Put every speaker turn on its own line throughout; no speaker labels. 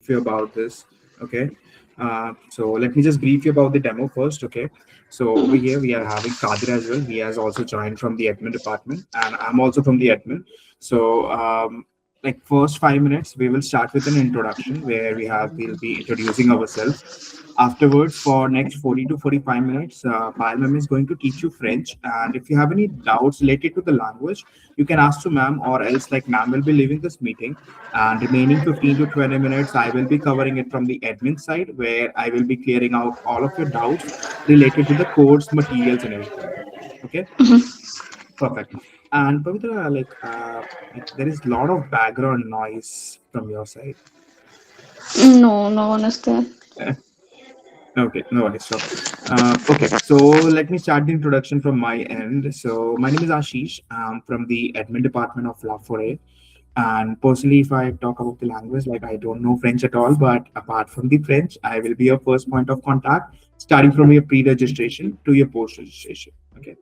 you about this. Okay. So let me just brief you about the demo first. Okay. So over here we are having Kadir as well. He has also joined from the admin department, and I'm also from the admin. So like first 5 minutes, we will start with an introduction where we'll be introducing ourselves. Afterwards, for next 40 to 45 minutes, Payal ma'am is going to teach you French. And if you have any doubts related to the language, you can ask to ma'am, or else like ma'am will be leaving this meeting. And remaining 15 to 20 minutes, I will be covering it from the admin side, where I will be clearing out all of your doubts related to the course, materials, and everything. Okay, perfect. And Pavitra, like there is a lot of background noise from your side.
No, no one is there.
Okay, no worries. So, okay, so let me start the introduction from my end. So, my name is Ashish. I'm from the admin department of La Foret. And personally, if I talk about the language, like I don't know French at all, but apart from the French, I will be your first point of contact, starting from your pre-registration to your post-registration. Okay.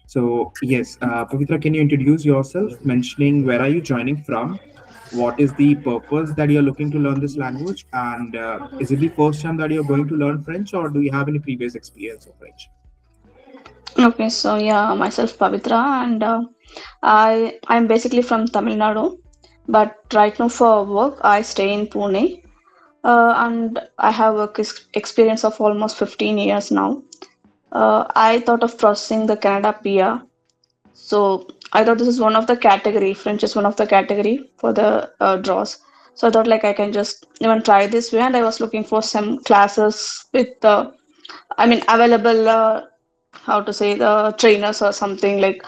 So, yes, Pavitra, can you introduce yourself, mentioning where are you joining from? What is the purpose that you're looking to learn this language? And is it the first time that you're going to learn French, or do you have any previous experience of French?
Okay, so yeah, myself Pavitra, and I'm basically from Tamil Nadu, but right now for work I stay in Pune, and I have experience of almost 15 years now. I thought of processing the Canada PR, so I thought this is one of the category. French is one of the category for the draws. So I thought like I can just even try this way, and I was looking for some classes with I mean available. How to say the trainers or something like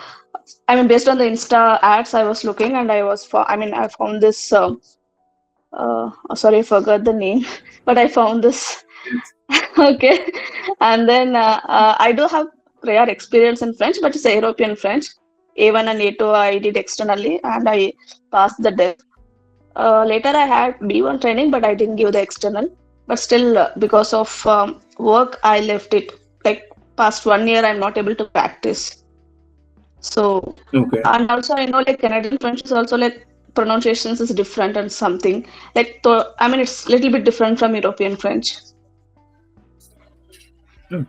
based on the Insta ads I was looking, and I was for I found this sorry, I forgot the name but I found this.
Yes.
Okay. And then I do have prior experience in French, but it's a European French. A1 and A2 I did externally, and I passed the DELF. Later I had B1 training, but I didn't give the external. But still, because of work, I left it. Like past 1 year, I'm not able to practice. So,
Okay.
and also I know like Canadian French is also like pronunciations is different and something like it's little bit different from European French.
Hmm.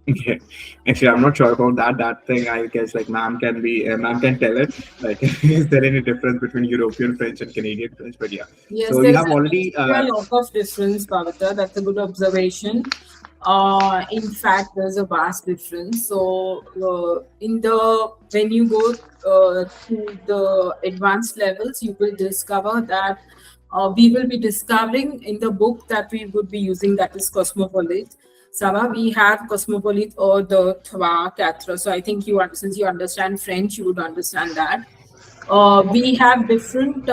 Okay. Actually, I'm not sure about that. That thing, I guess, like ma'am can tell it. Like, is there any difference between European French and Canadian French? But yeah.
Yes,
So you
there's
have already.
actually a lot of difference, Pavitra. That's a good observation. In fact, there's a vast difference. So, in the when you go to the advanced levels, you will discover that we will be discovering in the book that we would be using, that is Cosmopolite. Sava, we have Cosmopolite or the Trois, Quatre. So I think since you understand French, you would understand that. We have different,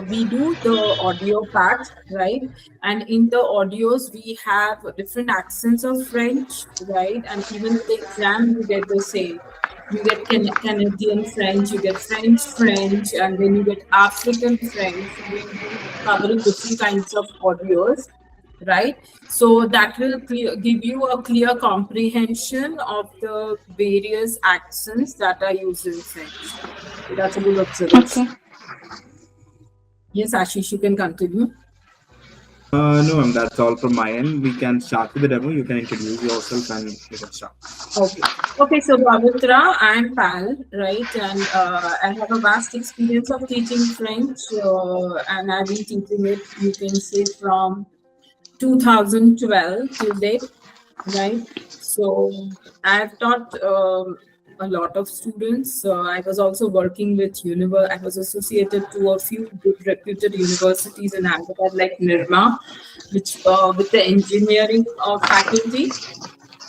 we do the audio part, right? And in the audios, we have different accents of French, right? And even in the exam, you get the same. You get Canadian French, you get French, and then you get African French. So we'll be covering different kinds of audios, right? So that will give you a clear comprehension of the various accents that are used in French. That's a good
Okay.
observation. Yes, Ashish, you can continue.
No, ma'am, that's all from my end. We can start with the demo. You can introduce yourself and we can start.
Okay. Okay, so Pavitra, I'm Pal, right? And I have a vast experience of teaching French, and I've been teaching it, you can say, from 2012 till date, right? So I've taught a lot of students. I was also working with I was associated to a few good reputed universities in Ahmedabad, like Nirma, which with the engineering faculty.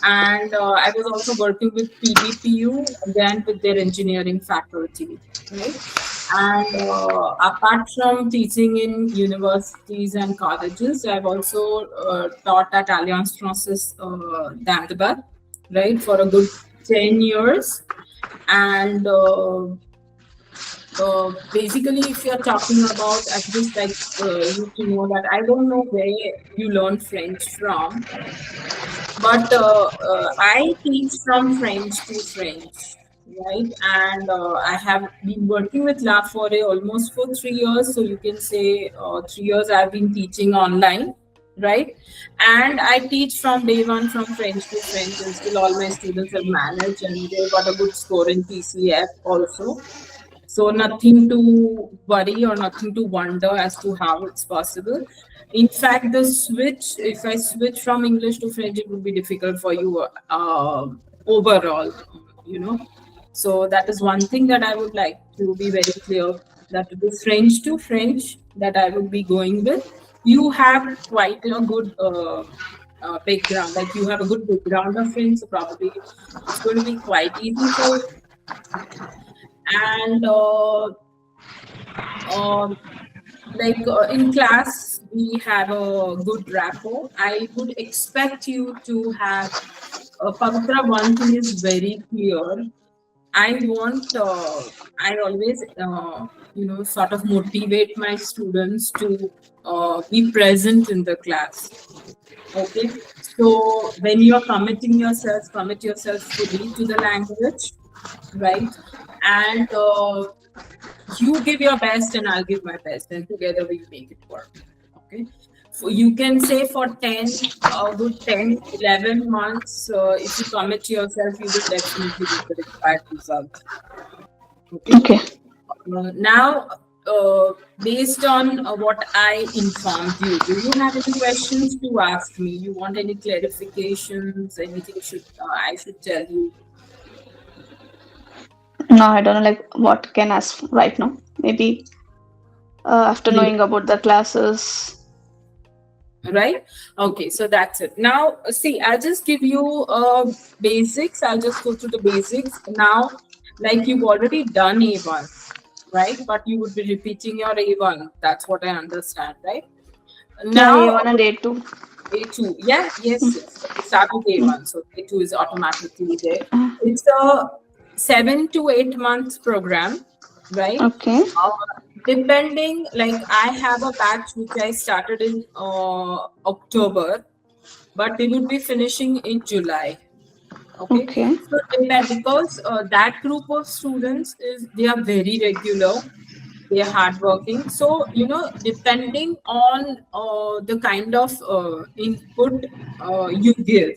And I was also working with PBPU, again with their engineering faculty, right? And apart from teaching in universities and colleges, I've also taught at Alliance Francaise d'Ahmedabad, right, for a good 10 years. And basically, if you're talking about, at least like you to know that I don't know where you learn French from, but I teach from French to French, right? And I have been working with La Foret almost for 3 years. So you can say 3 years I've been teaching online, right? And I teach from day one from French to French, and still all my students have managed and they got a good score in PCF also. So nothing to worry or nothing to wonder as to how it's possible. In fact, the switch, if I switch from English to French, it would be difficult for you overall, you know. So that is one thing that I would like to be very clear, that the French to French that I would be going with, you have quite a good background. Like you have a good background of French, so probably it's going to be quite easy for you. And in class, we have a good rapport. I would expect you to have Pavitra. One thing is very clear. I want, I always, sort of motivate my students to be present in the class. Okay. So when you're committing yourself, commit yourself fully to the language, right? And you give your best and I'll give my best, and together we'll make it work. Okay. So you can say for 10, good 10, 11 months, if you commit to yourself, you will definitely get the required result.
Okay.
Now, based on what I informed you, do you have any questions to ask me? You want any clarifications? Anything I should tell you?
No, I don't know like what can ask right now. Maybe after knowing about the classes.
Right? Okay, so that's it. Now, see, I'll just give you basics. I'll just go through the basics. Now, like you've already done A1, right? But you would be repeating your A1. That's what I understand, right? Now,
A1 and A2.
A2, yeah, yes. Start with A1, so A2 is automatically there. It's a 7 to 8 months program, right?
Okay.
Depending, like I have a batch which I started in October, but they would be finishing in July. Okay. So because that group of students they are very regular, they are hardworking. So depending on the kind of input you give,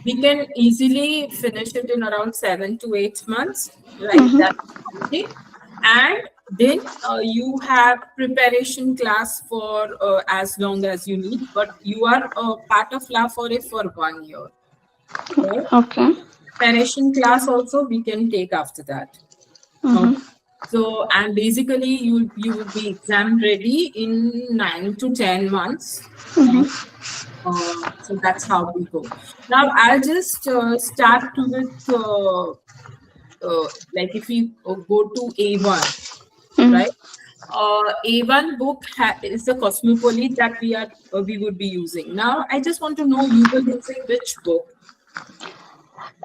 we can easily finish it in around 7 to 8 months, right? That's one thing. And then you have preparation class for as long as you need, but you are part of La Foret for 1 year. Right?
Okay.
Preparation class also we can take after that. So, and basically you will be exam ready in 9 to 10 months. So that's how we go. Now I'll just start with like if we go to A1, right? A1 book is the Cosmopolitan that we would be using. Now I just want to know, you were using which book?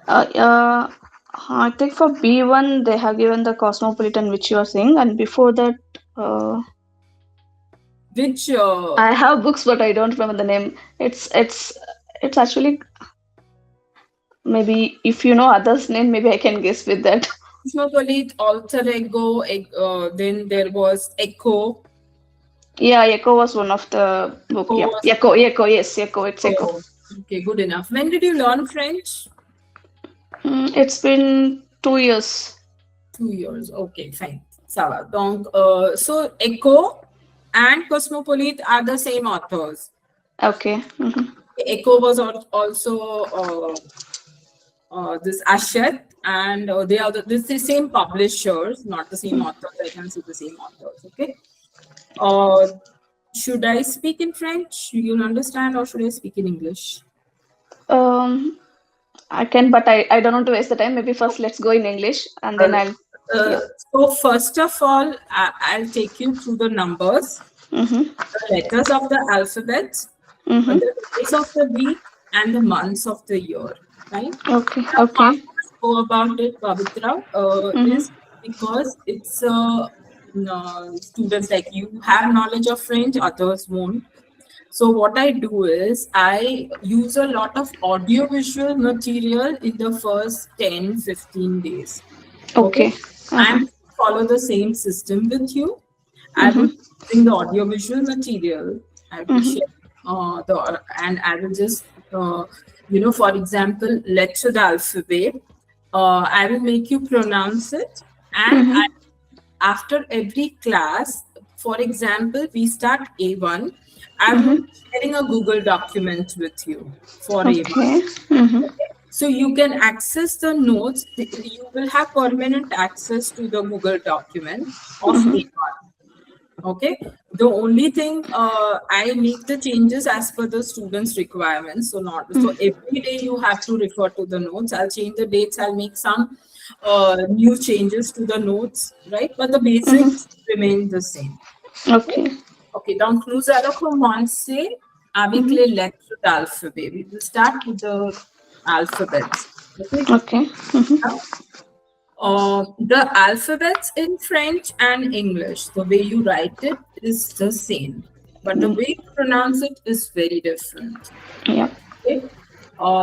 I think for B1 they have given the Cosmopolitan, which you are saying, and before that,
which
I have books, but I don't remember the name. It's actually, maybe if you know others' name, maybe I can guess with that.
Cosmopolitan, Alter Ego, then there was Echo.
Yeah, Echo was one of the book. Yeah, Echo, yes, Echo, it's Echo.
Okay, good enough. When did you learn French?
It's been 2 years.
2 years. Okay, fine. Sava. Donc, so Echo and Cosmopolitan are the same authors.
Okay.
Echo was also this Ashet, and they are the same publishers, not the same authors. I can see the same authors. Okay. Should I speak in French? You'll understand, or should I speak in English?
I can, but I don't want to waste the time. Maybe first let's go in English, and then I'll.
So first of all, I'll take you through the numbers, the letters of the alphabet, the days of the week, and the months of the year. Right?
Okay.
Now,
Okay.
how to go about it, Pavitra, is because it's students like you have knowledge of French, others won't. So what I do is I use a lot of audio-visual material in the first 10-15 days. Okay.
Okay.
I'm follow the same system with you. I will bring the audio-visual material. I will share and I will just for example, let's say the alphabet. I will make you pronounce it, and after every class, for example, we start A1. I will be sharing a Google document with you for A1.
Okay.
So you can access the notes. You will have permanent access to the Google document of A1. Okay. The only thing I make the changes as per the student's requirements. So not so every day you have to refer to the notes. I'll change the dates. I'll make some new changes to the notes, right? But the basics remain the same.
Okay.
Okay. Donc nous allons commencer avec les lettres d'alphabet. We will start with the alphabets.
Okay.
The alphabets in French and English, the way you write it is the same, but the way you pronounce it is very different.
Yeah.
Okay?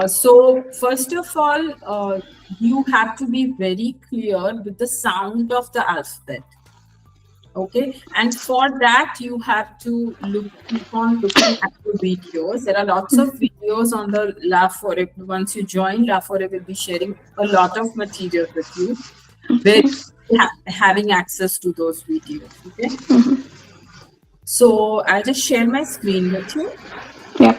So first of all, you have to be very clear with the sound of the alphabet. Okay, and for that you have to keep on looking at the videos. There are lots of videos on the La Foret. Once you join, La Foret will be sharing a lot of material with you, where having access to those videos. Okay, so I'll just share my screen with you.
Yeah.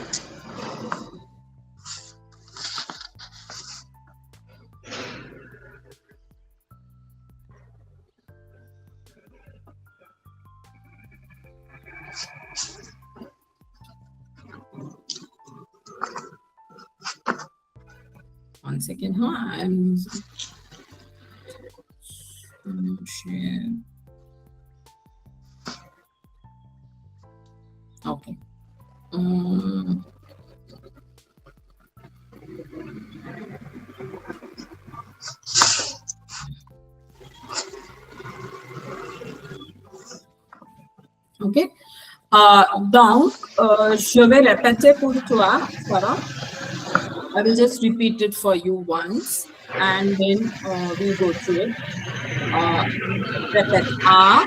One second, I'm share. Okay. Okay. Donc, je vais répéter pour toi, Farah. I will just repeat it for you once, and then we'll go through it. Repeat. A.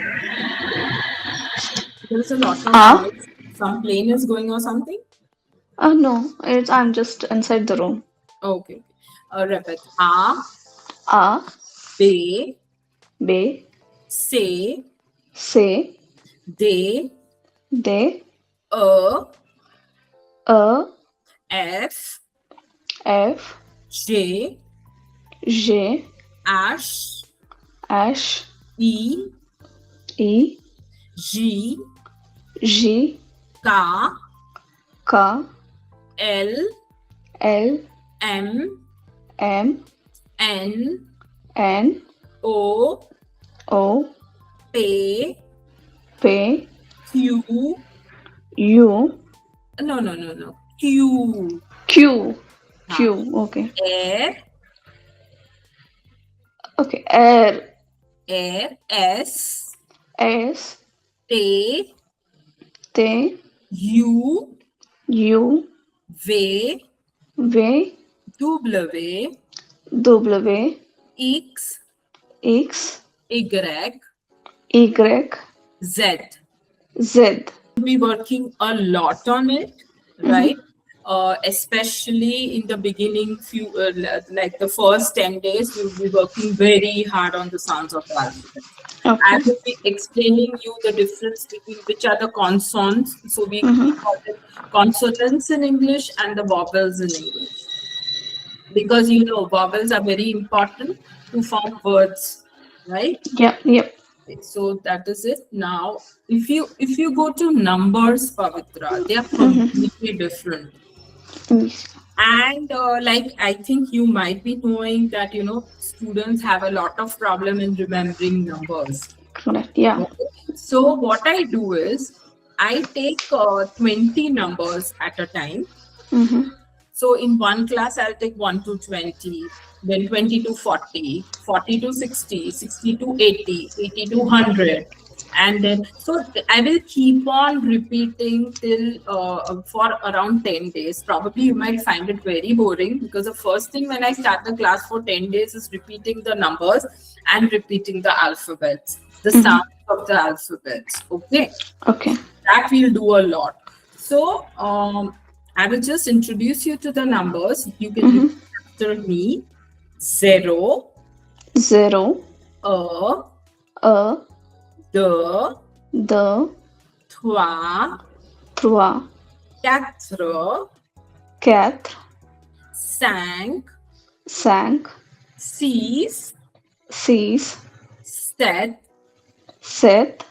There's a lot of noise. Some plane is going or something?
No, I'm just inside the room.
Okay. Repeat. A.
A.
B.
B.
C.
C.
D.
D.
E. F.
F.
G.
G.
H.
H.
E.
E.
G.
G.
K.
K.
L.
L.
M.
M.
N.
N.
O.
O.
P.
P.
Q.
U.
No. Q.
Q. Q. Okay.
R.
Okay. R.
S.
S.
T.
T.
U.
U.
V.
V.
W.
W.
X.
X.
Y.
Y.
Z.
Z.
Be working a lot on it, right? Especially in the beginning, like the first 10 days, we'll be working very hard on the sounds of the alphabet.
Okay.
I will be explaining you the difference between which are the consonants. So we call it consonants in English and the vowels in English. Because vowels are very important to form words, right?
Yep.
So that is it. Now, if you go to numbers, Pavitra, they are completely different. And like I think you might be knowing that students have a lot of problem in remembering numbers.
Correct. Yeah.
So what I do is I take 20 numbers at a time. So in one class I'll take 1 to 20, then 20 to 40, 40 to 60, 60 to 80, 80 to 100, And then, so I will keep on repeating till for around 10 days. Probably you might find it very boring, because the first thing when I start the class for 10 days is repeating the numbers and repeating the alphabets, the sound of the alphabets. Okay.
Okay.
That we'll do a lot. So I will just introduce you to the numbers. You can repeat after me. 0,
0,
a,
a,
deux,
deux,
3,
trois,
4,
quatre,
5,
cinq,
6,
six,
7,
sept,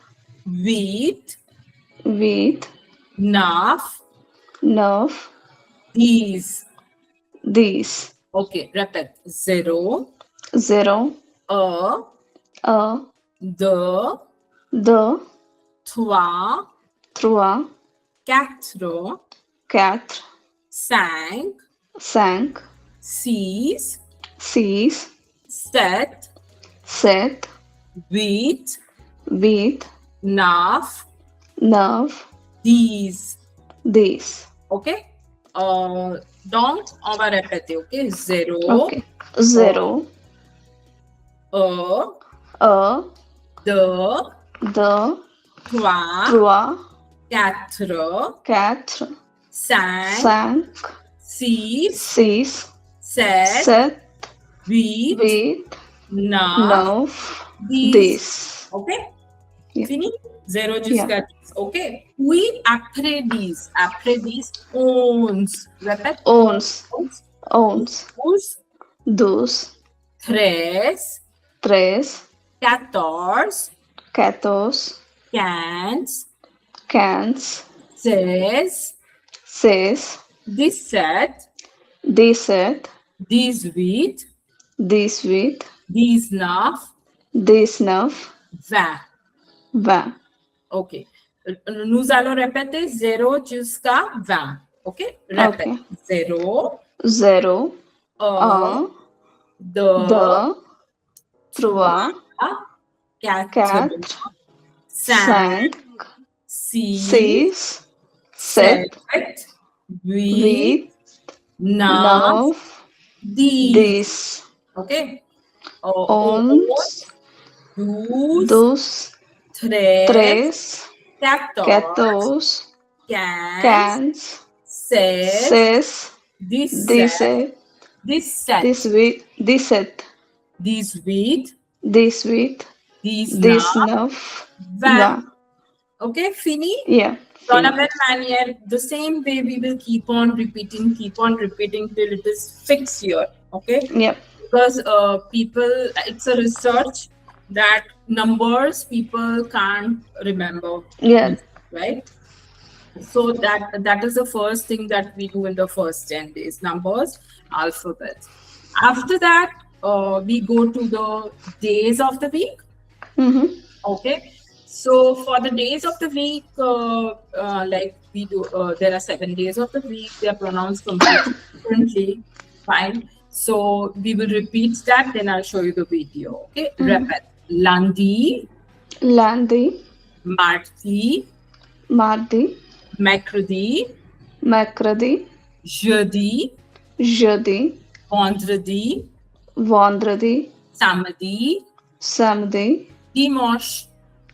8,
huit,
9,
neuf,
10.
10.
Okay, repeat. 0,
0,
a,
un,
deux,
deux,
3,
trois,
4,
quatre,
5,
cinq,
6,
six,
7,
sept,
8,
huit,
9,
neuf,
10.
10.
Okay? Donc, on va répéter, ok? 0,
Ok. 0,
un,
un,
deux,
2,
3,
3,
4,
4,
5,
5,
6,
6,
7,
7,
8,
8,
9,
9,
10.
10.
Ok?
Yeah.
Fini? 0 jusqu'à 10. Ok? Puis, après 10, 11. Répète.
11,
11,
11,
12,
12,
13,
13,
14,
14,
15,
15,
16,
16,
17,
17,
18,
18,
19,
19,
20.
20.
Ok. Nous allons répéter 0 jusqu'à 20. Ok? Répète.
Ok.
0,
0,
1,
1,
2,
2, 3,
4,
4,
5,
5,
6,
6, 7,
7, 8,
8,
9,
9,
10.
10,
Ok?
11,
12,
12,
13,
13,
14,
14,
15,
16,
16,
17,
17,
17,
18,
18,
19,
19,
20.
20.
Okay, fini?
Yeah.
So, in a
finish.
manner, the same way we will keep on repeating till it is fixed here. Okay?
Yep.
Because people, it's a research that numbers people can't remember.
Yeah.
Right? So that is the first thing that we do in the first 10 days, numbers, alphabets. After that, we go to the days of the week.
Mm-hmm.
Okay. So for the days of the week, like we do, there are 7 days of the week. They are pronounced completely differently. Fine. So we will repeat that. Then I'll show you the video. Okay. Repeat. Lundi,
Lundi,
mardi,
mardi,
mercredi,
mercredi,
jeudi,
jeudi,
vendredi,
vendredi,
samedi,
samedi,
dimanche.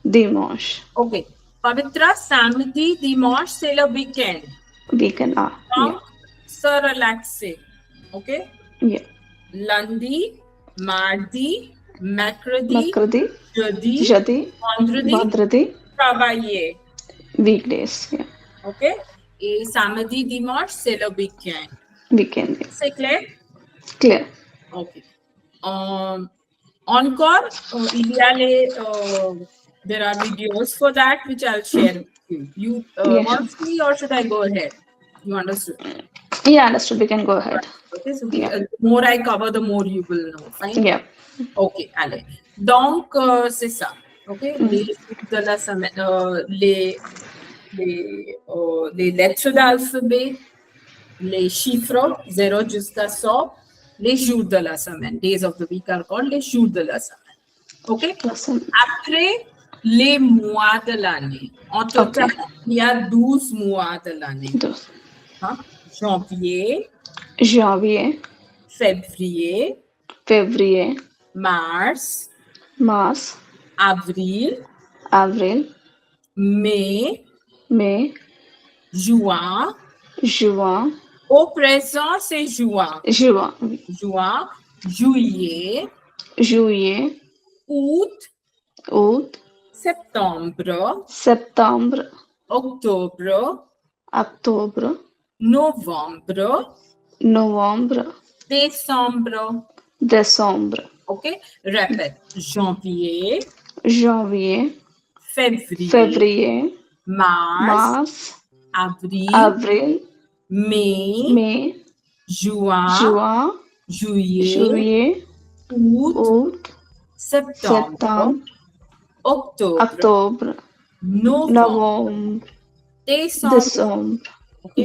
dimanche.
Okay. Pavitra, samedi, dimanche, c'est le weekend.
Weekend.
Donc, se relaxer. Okay.
Yeah.
Lundi, mardi, mercredi,
Mercredi,
jeudi,
jeudi,
vendredi,
vendredi,
travailler.
weekdays. Yeah.
Okay. Et samedi, dimanche, c'est le weekend.
Weekend. Yeah.
C'est clair?
Clear.
Okay. Encore, il y a les, there are videos for that which I'll share with you. You
Yeah,
want to see or should I go ahead? You understood?
Yeah, understood. We can go ahead.
Okay, so
Yeah.
the more I cover, the more you will know. Fine?
Yeah.
Ok, allez. Donc, c'est ça. Ok, les jours de la semaine, les lettres d'alphabet, les chiffres 0 jusqu'à 100, les jours de la semaine. Days of the week are called les jours de la semaine. Ok?
Lesson.
Après, les mois de l'année. En total,
Ok.
il y a 12 mois de l'année.
Dos.
Hein? Janvier,
Janvier,
février,
février,
mars,
mars,
avril,
avril,
mai,
mai,
juin.
juin,
Au présent, c'est juin.
juin, oui.
Juin, juillet,
Juillet,
août,
août,
septembre,
septembre,
octobre,
octobre,
novembre,
novembre,
décembre.
décembre,
OK? Répète. Janvier,
janvier,
février,
février,
mars,
mars,
avril,
avril,
mai,
mai,
juin,
juin,
juillet,
juillet,
août,
août,
septembre,
septembre,
octobre,
octobre,
novembre,
novembre,
décembre.
décembre.
OK?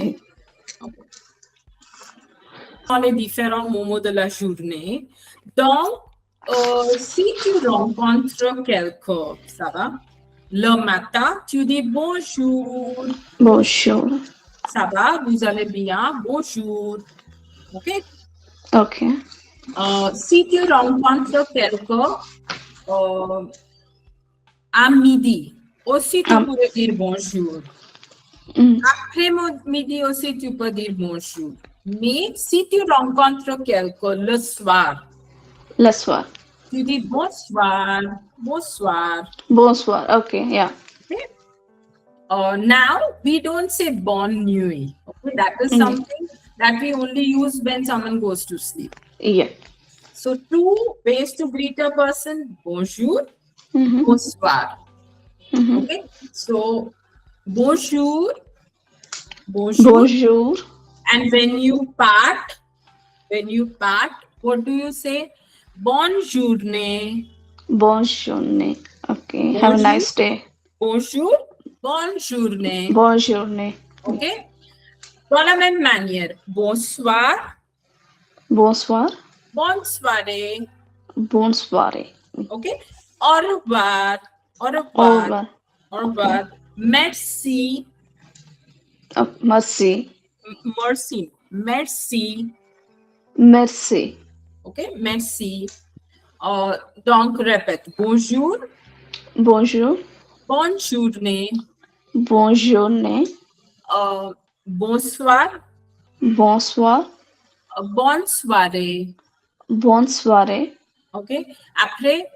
Dans les différents moments de la journée. Donc, si tu rencontres quelqu'un, ça va? Le matin, tu dis bonjour.
Bonjour.
Ça va? Vous allez bien? Bonjour. OK?
Ok.
Si tu rencontres quelqu'un à midi, aussi tu pourrais dire bonjour. Après midi aussi, tu peux dire bonjour. Mais si tu rencontres quelqu'un le soir,
Le soir.
tu dis bonsoir, bonsoir.
Bonsoir. Okay. Yeah.
Okay? Now we don't say bonne nuit. Okay? That is something that we only use when someone goes to sleep.
Yeah.
So two ways to greet a person: bonjour, bonsoir. Okay? So bonjour, bonjour.
Bonjour.
And when you part, what do you say? Bonne journée.
Bonne journée. Okay.
Bonjour.
Have a nice day.
Bonjour, bonne journée.
Bonne journée.
OK? Dans la même manière, bonsoir,
Bonsoir.
bonne soirée.
Bonne soirée.
OK? Au revoir, au
Au
revoir,
revoir.
au revoir. Merci,
Merci.
merci, merci.
Merci.
OK? Merci. Donc, répète. Bonjour,
Bonjour.
bonne journée.
Bonne journée.
Bonsoir,
Bonsoir.
bonne soirée.
Bonne soirée.
OK? Après,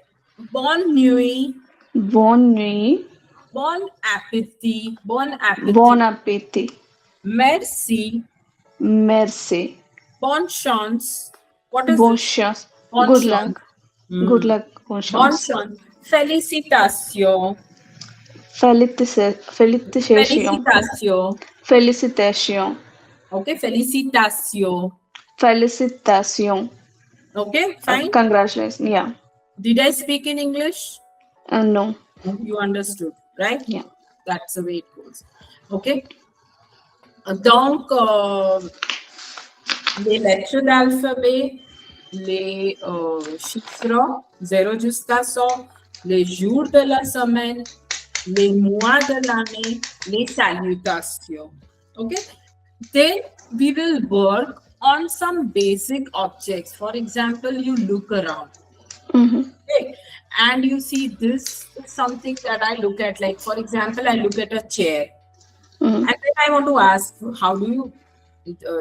bonne nuit,
Bonne nuit.
bon appétit, bon appétit.
Bon appétit.
Merci,
Merci.
bonne chance. What is
Bonne
this?
chance.
Bonne
Good
chance.
luck. Good luck. Bonne
Bonne
chance.
chance. Félicitations.
Félicitations.
Félicitations.
Félicitations.
Okay, félicitations.
Félicitations.
Okay, fine.
Congratulations. Yeah.
Did I speak in English?
No.
You understood, right?
Yeah.
That's the way it goes. Okay. Donc, les lettres d'alphabet, les chiffres 0 jusqu'à 100, les jours de la semaine, les mois de l'année, les salutations. Okay? Then we will work on some basic objects. For example, you look around. Okay? And you see this is something that I look at. Like, for example, I look at a chair. And then I want to ask, how do you,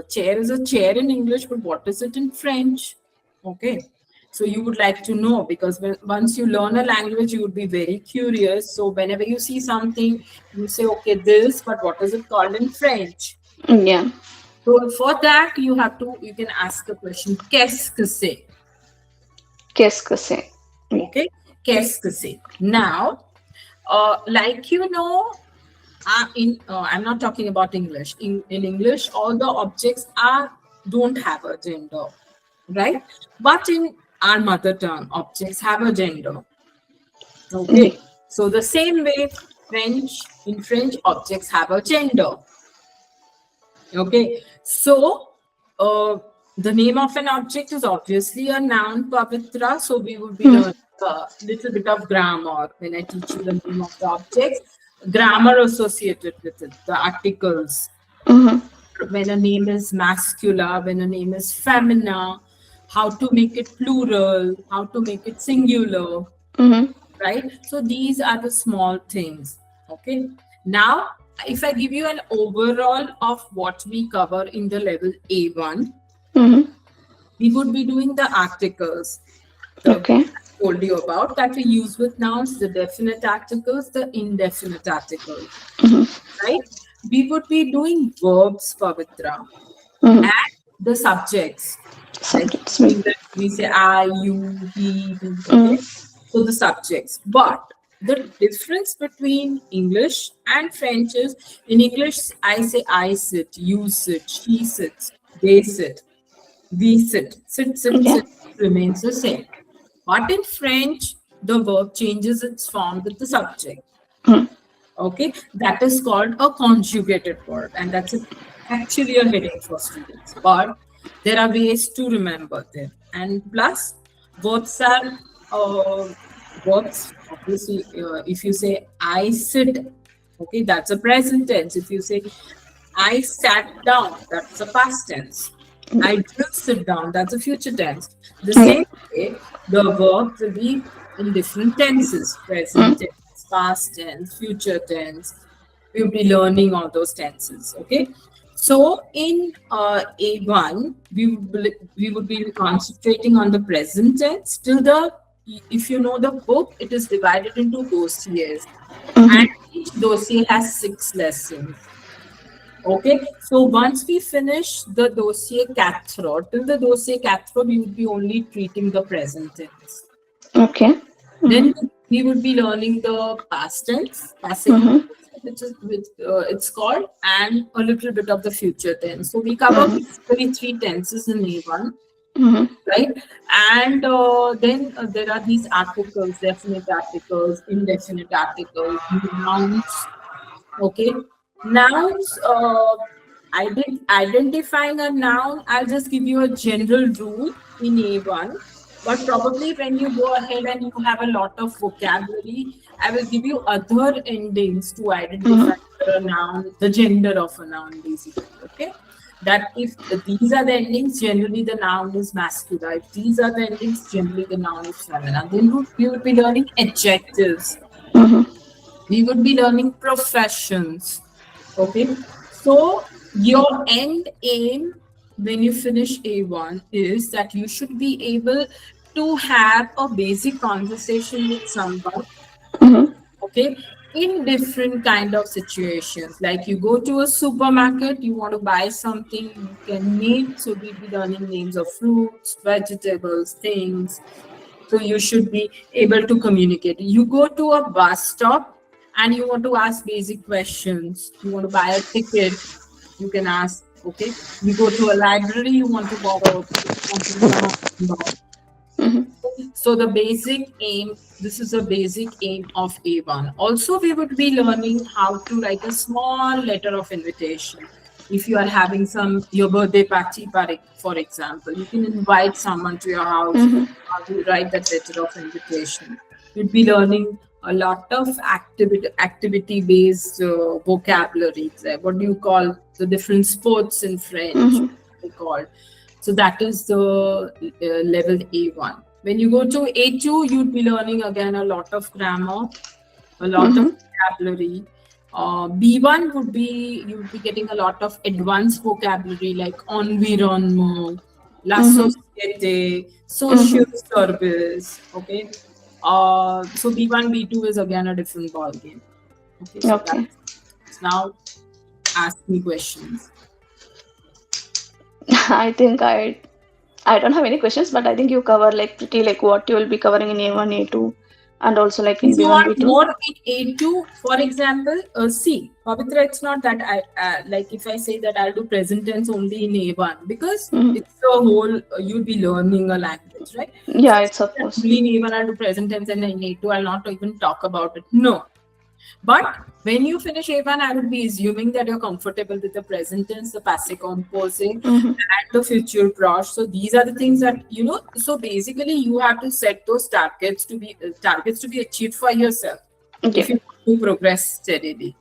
chair is a chair in English, but what is it in French? Okay. So you would like to know, because once you learn a language, you would be very curious. So whenever you see something, you say, okay, this, but what is it called in French?
Yeah.
So for that, you can ask a question, qu'est-ce que c'est?
Qu'est-ce que c'est?
Okay. Qu'est-ce que c'est? Now, like you know, I'm not talking about English. In English, all the objects don't have a gender, right? But in our mother tongue, objects have a gender. Okay. So the same way, in French, objects have a gender. Okay. So the name of an object is obviously a noun, Pavitra. So we would be learning a little bit of grammar when I teach you the name of the objects, grammar associated with it, the articles.
Mm-hmm.
When a name is masculine, when a name is femina, how to make it plural, how to make it singular,
Mm-hmm.
right? So these are the small things. Okay. Now, if I give you an overall of what we cover in the level A1,
Mm-hmm.
we would be doing the articles. The
Okay.
I told you about that we use with nouns, the definite articles, the indefinite articles,
Mm-hmm.
right? We would be doing verbs, Pavitra,
Mm-hmm.
and the subjects. Like
Subjects.
we say I, you, he, we, okay?
Mm-hmm.
So the subjects. But the difference between English and French is in English, I say I sit, you sit, she sits, they sit, we sit.
Yeah.
Sit remains the same. But in French, the verb changes its form with the subject.
Mm.
Okay, that is called a conjugated verb, and that's actually a headache for students. But there are ways to remember them. And plus, verbs are verbs. Obviously, if you say I sit, okay, that's a present tense. If you say I sat down, that's a past tense. I will sit down, that's a future tense. The
Yeah.
same way, the verb will be in different tenses, present tense, past tense, future tense. We'll be learning all those tenses, okay? So in A1, we would be concentrating on the present tense till if you know the book, it is divided into dossiers. And each dossier has 6 lessons. Okay, so once we finish the dossier 4, till the dossier 4, we would be only treating the present tense.
Okay.
Then we would be learning the past tense, which it's called, and a little bit of the future tense. So we cover basically 3 tenses in A1, right? And then there are these articles, definite articles, indefinite articles, nouns. Okay, nouns. Identifying a noun, I'll just give you a general rule in A1. But probably when you go ahead and you have a lot of vocabulary, I will give you other endings to identify a noun, the gender of a noun, basically. Okay, that if these are the endings, generally the noun is masculine. If these are the endings, generally the noun is feminine. Then we would be learning adjectives. We would be learning professions. Okay, so your end aim when you finish A1 is that you should be able to have a basic conversation with someone, okay, in different kind of situations. Like you go to a supermarket, you want to buy something, you can name, so we'll be learning names of fruits, vegetables, things. So you should be able to communicate. You go to a bus stop and you want to ask basic questions. You want to buy a ticket, you can ask, okay. You go to a library, you want to borrow. So the basic aim, this is a basic aim of A1. Also, we would be learning how to write a small letter of invitation. If you are having your birthday party, for example, you can invite someone to your house, how to write that letter of invitation. You'd be learning a lot of activity-based vocabulary. What do you call the different sports in French? They called. So that is the level A1. When you go to A2, you'd be learning again a lot of grammar, a lot of vocabulary. B1 would be, you would be getting a lot of advanced vocabulary like environnement, la société, social service. Okay. So B1, B2 is again a different ball game. Okay. So now ask me questions.
I think I don't have any questions, but I think you cover like pretty like what you will be covering in A1, A2, and also like in
If you
B1,
want
B2.
more in A2, for example, see, Pavitra, it's not that I like if I say that I'll do present tense only in A1 because it's a whole you'll be learning a language, right?
Yeah, it's of course.
Only in A1 I'll do present tense and in A2 I'll not even talk about it. No. But when you finish A1, I would be assuming that you're comfortable with the present tense, the passive composing,
Mm-hmm.
and the future prosh. So these are the things that So basically, you have to set those targets to be achieved for yourself if
Okay.
you want to progress steadily.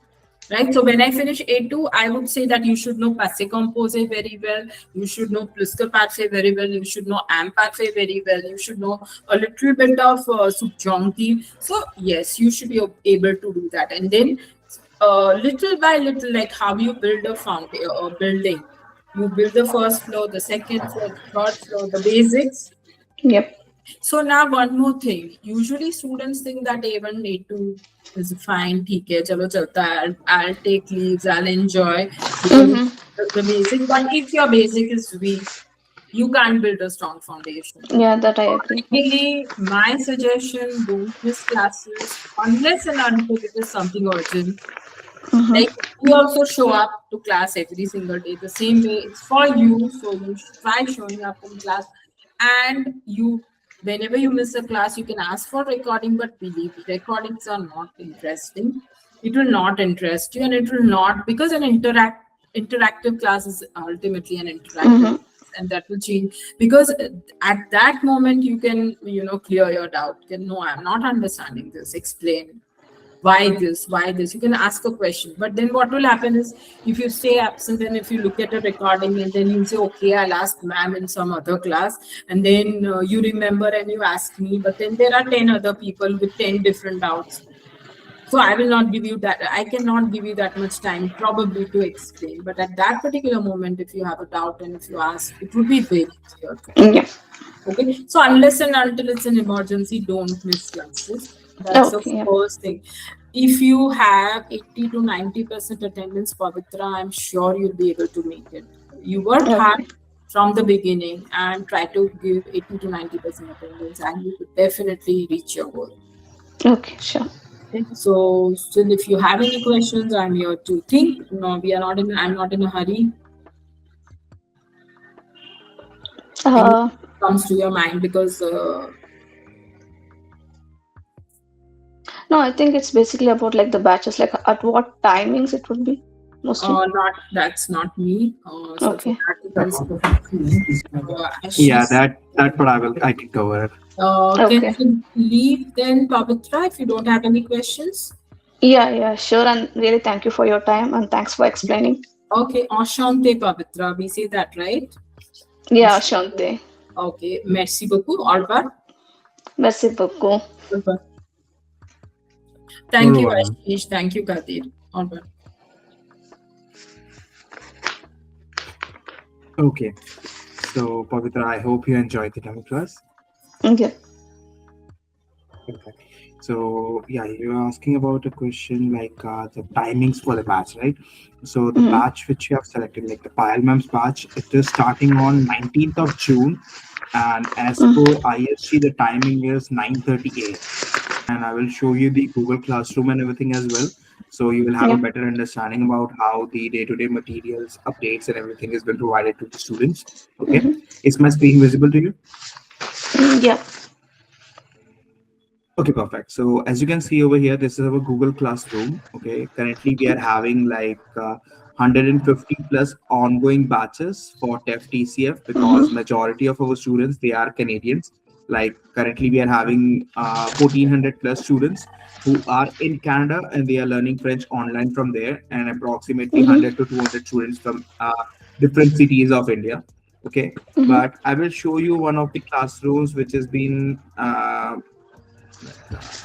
Right. So when I finish A2, I would say that you should know passive composé very well. You should know plusker parfait very well. You should know am parfait very well. You should know a little bit of subjunctive. So yes, you should be able to do that. And then little by little, like how you build a foundation or building. You build the first floor, the second floor, the third floor, the basics.
Yep.
So now one more thing. Usually students think that A1, A2 is fine. ठीक है, चलो चलता है. I'll take leaves. I'll enjoy because
Mm-hmm.
the basic. But if your basic is weak, you can't build a strong foundation.
Yeah, that I agree.
Really, my suggestion: don't miss classes unless and until it is something urgent.
Mm-hmm.
Like you also show up to class every single day the same way. It's for you, so you should try showing up in class. And you, whenever you miss a class, you can ask for recording. But believe me, recordings are not interesting. It will not interest you, and it will not because an interactive class is ultimately an interactive.
Mm-hmm.
And that will change because at that moment you can clear your doubt. You can, no, I'm not understanding this, explain why this, you can ask a question. But then what will happen is if you stay absent and if you look at a recording and then you say, okay, I'll ask ma'am in some other class, and then you remember and you ask me, but then there are 10 other people with 10 different doubts. So I will not give you that. I cannot give you that much time probably to explain. But at that particular moment, if you have a doubt and if you ask, it would be very clear to you.
Yeah.
Okay. So unless and until it's an emergency, don't miss classes. That's the
Okay. Yeah.
first thing. If you have 80 to 90% attendance, Pavitra, I'm sure you'll be able to make it. You worked hard
Okay.
from the beginning and try to give 80 to 90% attendance, and you could definitely reach your goal.
Okay. Sure.
Okay. So still, if you have any questions, I'm here to think. No, we are not in. I'm not in a hurry. Anything
Uh,
comes to your mind because
no, I think it's basically about like the batches, like at what timings it would be mostly.
not that's not me. So
Okay.
that depends on
Yeah,
Ashish.
that part I can cover it.
Can
Okay.
I leave then, Pavitra, if you don't have any questions?
Yeah. Yeah. Sure. And really, thank you for your time and thanks for explaining.
Okay, Enchante, Pavitra. We say that, right?
Yeah,
Enchante.
Shante.
Okay, merci beaucoup. Au revoir.
Merci beaucoup.
Au revoir.
Au
Thank you,
revoir.
Ashish. Thank you, Kadir. Au revoir.
Okay. So, Pavitra, I hope you enjoyed the demo class.
Okay.
Okay. So, yeah, you're asking about a question like the timings for the batch, right? So, the
Mm-hmm.
batch which you have selected, like the Payal Ma'am's batch, it is starting on 19th of June. And as per ISG, the timing is 9:30 a.m. And I will show you the Google Classroom and everything as well. So you will have a
Yeah.
better understanding about how the day-to-day materials, updates, and everything has been provided to the students. Okay.
Mm-hmm.
Is my screen visible to you?
Yeah.
Okay, perfect. So as you can see over here, this is our Google Classroom. Okay, currently we are having like 150 plus ongoing batches for TEF TCF because
Mm-hmm.
majority of our students, they are Canadians. Like currently we are having 1400 plus students who are in Canada and they are learning French online from there, and approximately
Mm-hmm.
100 to 200 students from different cities of India. Okay,
Mm-hmm.
but I will show you one of the classrooms which has been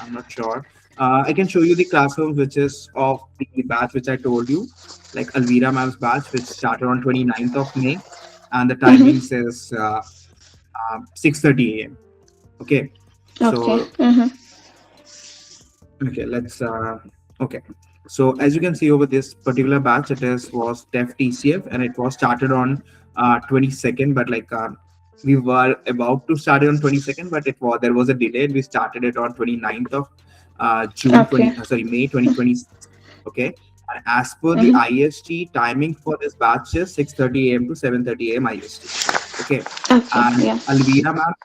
I'm not sure. I can show you the classrooms, which is of the batch which I told you, like Alvira Ma'am's batch, which started on 29th of May, and the timing
Mm-hmm.
says 6:30 a.m. Okay,
Okay.
so
Mm-hmm.
okay, let's okay. So as you can see over this particular batch, it is was TEF TCF, and it was started on 22nd, but like we were about to start it on 22nd, but it was there was a delay, and we started it on 29th of June
Okay.
20 sorry May 2026. Okay, and as per the
Mm-hmm.
IST timing for this batch is 6:30 a.m. to 7:30 a.m. IST. Okay.
Okay.
And
Yeah.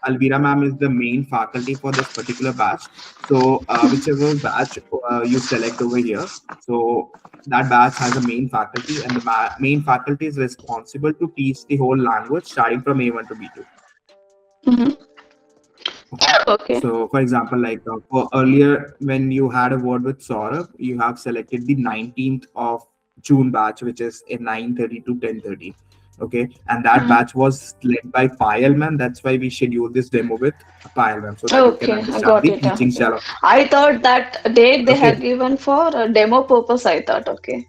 Alvira ma'am is the main faculty for this particular batch. So whichever batch you select over here, so that batch has a main faculty, and the main faculty is responsible to teach the whole language starting from A1 to B2.
Mm-hmm.
Okay.
Okay.
So, for example, like for earlier, when you had a word with Saurabh, you have selected the 19th of June batch, which is in 9:30 to 10:30. Okay. And that
Mm-hmm.
batch was led by Payal ma'am. That's why we scheduled this demo with Payal ma'am so that you can
Okay, I
understand
got
the
it.
teaching
Okay.
style of.
I thought that date they
Okay.
had given for a demo purpose. I thought. Okay.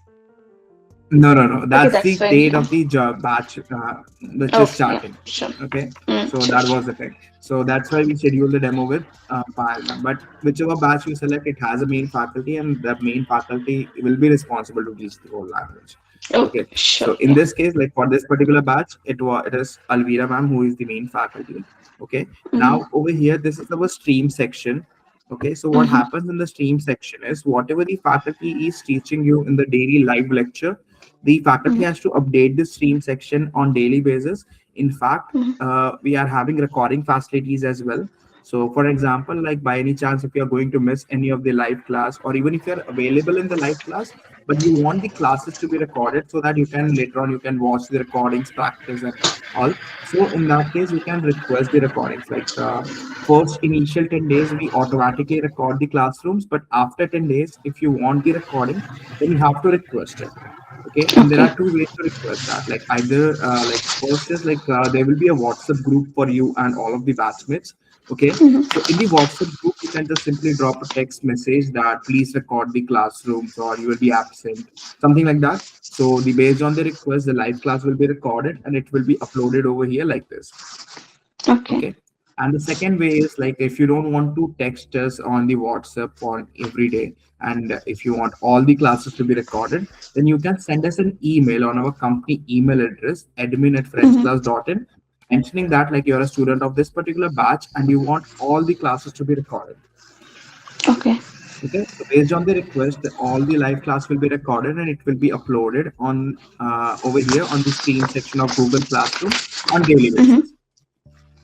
No, no, no.
Okay,
That's
that's
the
fine.
date
Yeah.
of the job batch, which is
Oh, yeah.
starting.
Sure.
Okay. So
Sure.
that
Sure.
was the thing. So that's why we schedule the demo with Payal. But whichever batch you select, it has a main faculty, and the main faculty will be responsible to teach the whole language.
Okay.
Okay.
Sure.
So in
Yeah.
this case, like for this particular batch, it is Alvira ma'am who is the main faculty. Okay.
Mm-hmm.
Now over here, this is our stream section. Okay. So what
Mm-hmm.
happens in the stream section is whatever the faculty is teaching you in the daily live lecture, the faculty
Mm-hmm.
has to update the stream section on daily basis. In fact,
Mm-hmm.
we are having recording facilities as well. So for example, like by any chance, if you are going to miss any of the live class, or even if you are available in the live class but you want the classes to be recorded so that you can later on you can watch the recordings, practice and all, so in that case you can request the recordings. Like first initial 10 days we automatically record the classrooms, but after 10 days if you want the recording, then you have to request it. Okay. And there
Okay.
are two ways to request that. Like either like first is like there will be a WhatsApp group for you and all of the batchmates. Okay. So in the WhatsApp group you can just simply drop a text message that please record the classrooms or you will be absent, something like that. So the based on the request, the live class will be recorded and it will be uploaded over here like this.
Okay.
Okay. And the second way is like if you don't want to text us on the WhatsApp on every day, and if you want all the classes to be recorded, then you can send us an email on our company email address,
Mm-hmm.
admin@frenchclass.in, mentioning that like you're a student of this particular batch and you want all the classes to be recorded.
Okay.
Okay. So based on the request, all the live class will be recorded and it will be uploaded on over here on the stream section of Google Classroom on daily
Mm-hmm.
basis.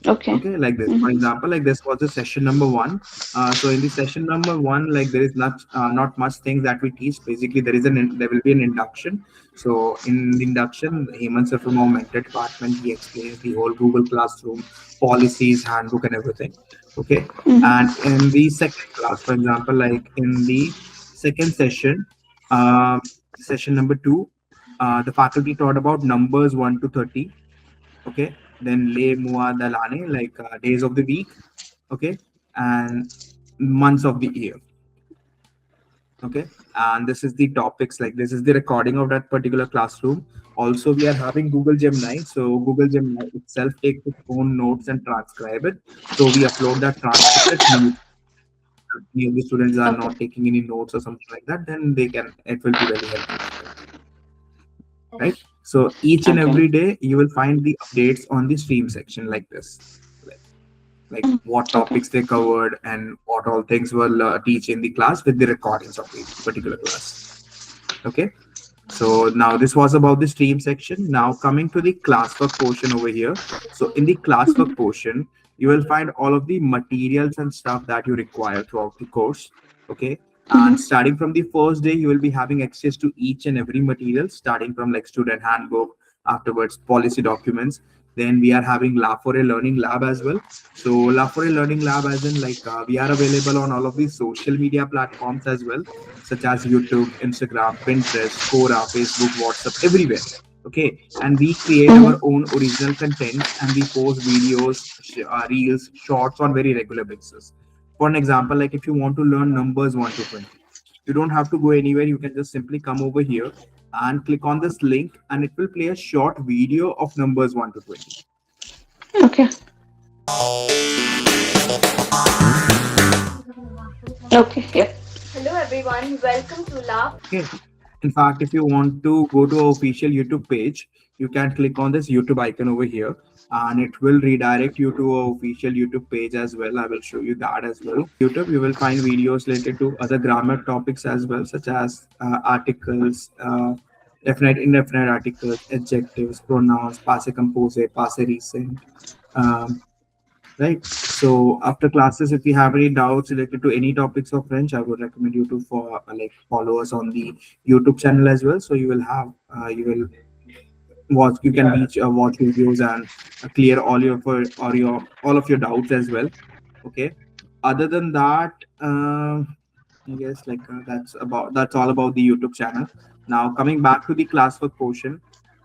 Okay.
Okay, like this. For
Mm-hmm.
example, like this was the session number one. So in the session number one, like there is not much things that we teach. Basically, there will be an induction. So in the induction, Hemant sir from our mentor department, he explains the whole Google Classroom policies, handbook, and everything. Okay,
Mm-hmm.
and in the second class, for example, like in the second session, uh, session number two, the faculty taught about numbers 1 to 30. Okay, then le mua dalane, like days of the week. Okay, and months of the year. Okay, and this is the topics, like this is the recording of that particular classroom. Also we are having Google Gemini, so Google Gemini itself takes its own notes and transcribe it. So we upload that transcripted note. Any of the students are
Okay.
not taking any notes or something like that, then they can, it will be very helpful for them, right? So each and
Okay.
every day you will find the updates on the stream section like this, like what
Okay.
topics they covered and what all things were teach in the class with the recordings of the particular class. Okay. So now this was about the stream section. Now coming to the classwork portion over here. So in the classwork portion, you will find all of the materials and stuff that you require throughout the course. Okay. And
Mm-hmm.
starting from the first day, you will be having access to each and every material, starting from like student handbook, afterwards policy documents. Then we are having La Foret Learning Lab as well. So La Foret Learning Lab, as in like we are available on all of these social media platforms as well, such as YouTube, Instagram, Pinterest, Quora, Facebook, WhatsApp, everywhere. Okay, and we create
Mm-hmm.
our own original contents and we post videos, reels, shorts on very regular basis. For an example, like if you want to learn numbers 1 to 20, you don't have to go anywhere. You can just simply come over here and click on this link, and it will play a short video of numbers 1 to 20.
Okay. Okay. Yeah.
Hello everyone, welcome to Laugh.
Okay. In fact, if you want to go to our official YouTube page, you can click on this YouTube icon over here and it will redirect you to our official YouTube page as well. I will show you that as well. YouTube, you will find videos related to other grammar topics as well, such as articles, definite, indefinite articles, adjectives, pronouns, passé composé, passé recent. Um, right. So after classes, if you have any doubts related to any topics of French, I would recommend you to follow us on the YouTube channel as well. So you will have you will watch you can watch videos and clear all of your doubts as well. Okay. Other than that, yes, that's all about the YouTube channel. Now coming back to the classwork portion.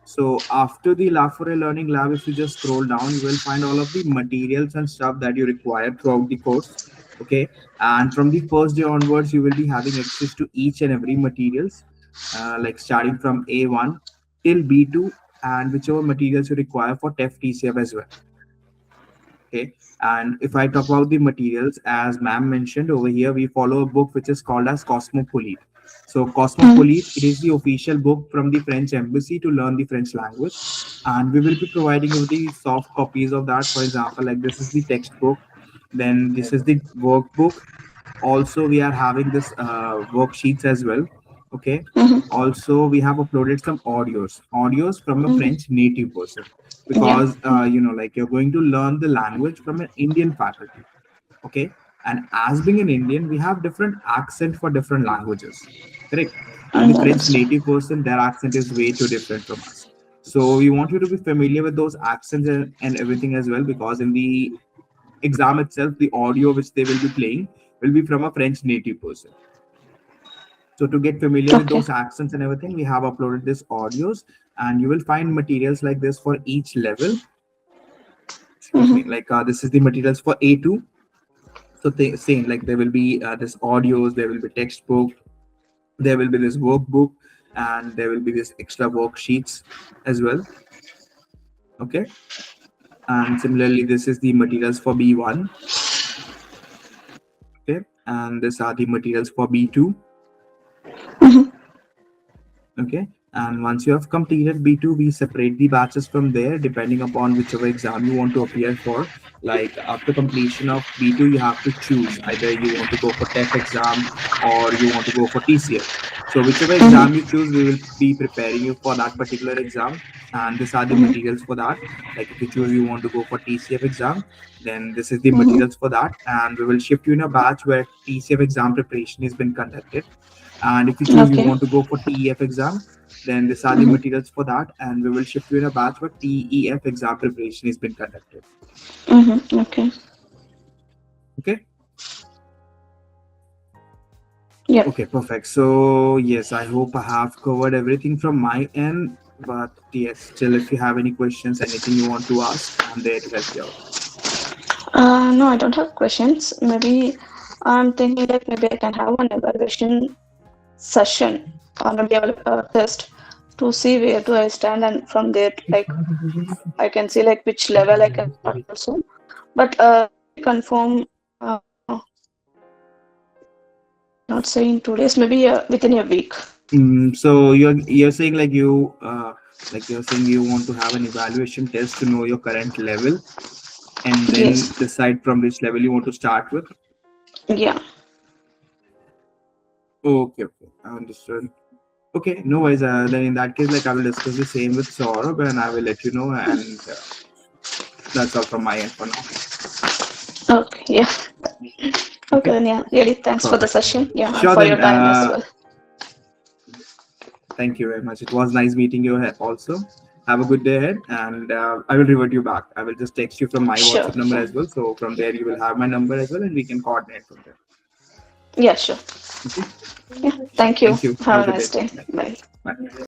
So after the lab for a learning lab, if you just scroll down, you will find all of the materials and stuff that you require throughout the course. Okay, and from the first day onwards, you will be having access to each and every materials, like starting from A1 till B2, and whichever materials you require for TEF TCF as well. Okay. And if I talk about the materials, as ma'am mentioned over here, we follow a book which is called as Cosmopolite. So Cosmopolite, it is the official book from the French embassy to learn the French language. And we will be providing you the soft copies of that. For example, like this is the textbook, then this is the workbook. Also, we are having this worksheets as well. Okay.
Mm-hmm.
Also, we have uploaded some audios from a
Mm-hmm.
French native person,
Yeah.
because like you're going to learn the language from an Indian faculty. Okay. And as being an Indian, we have different accent for different languages. Correct. And the French
Understand.
native person, their accent is way too different from us. So we want you to be familiar with those accents and everything as well, because in the exam itself, the audio which they will be playing will be from a French native person. So to get familiar with
Okay.
those accents and everything, we have uploaded this audios, and you will find materials like this for each level. Excuse me.
Mm-hmm.
Like this is the materials for A2. So same, like there will be this audios, there will be textbook, there will be this workbook, and there will be this extra worksheets as well. Okay. And similarly, this is the materials for B1. Okay. And these are the materials for B2.
Mm-hmm.
Okay. And once you have completed B2, we separate the batches from there depending upon whichever exam you want to appear for. Like after completion of B2, you have to choose either you want to go for TEF exam or you want to go for TCF. So whichever exam you
Mm-hmm.
choose, we will be preparing you for that particular exam. And these are the
Mm-hmm.
materials for that. Like if you choose you want to go for TCF exam, then this is the
Mm-hmm.
materials for that. And we will shift you in a batch where TCF exam preparation has been conducted. And if you choose you
Okay.
want to go for TEF exam, then these are the
Mm-hmm.
materials for that, and we will shift you in a batch where TEF exam preparation has been conducted.
Mm-hmm. Okay.
Okay.
Yep.
Okay, perfect. So yes, I hope I have covered everything from my end. But yes, still, if you have any questions, anything you want to ask, I'm there to help you out.
No, I don't have questions. Maybe I'm thinking like maybe I can have an evaluation session or maybe a test to see where do I stand, and from there like I can see like which level I can start also. But confirm not say in 2 days, maybe within a week.
So you're saying like you're saying you want to have an evaluation test to know your current level, and then
Yes.
decide from which level you want to start with.
Yeah.
Okay, okay, I understood. Okay, no worries. Then in that case, like I will discuss the same with Saurabh, and I will let you know. And that's all from my end for now.
Okay. Yeah. Okay.
Okay,
Then yeah. Really, thanks for the
perfect.
session. Yeah, and
Sure.
for your
Then,
time as well.
thank you very much. It was nice meeting you also. Have a good day ahead, and I will revert you back. I will just text you from my
Sure.
WhatsApp number as well. So from there, you will have my number as well, and we can coordinate from there.
Yeah. Sure.
Okay.
Yeah.
Sure.
Thank you.
Thank you. Have a
Have a
good
nice
day.
day.
Bye.
Bye.
Bye.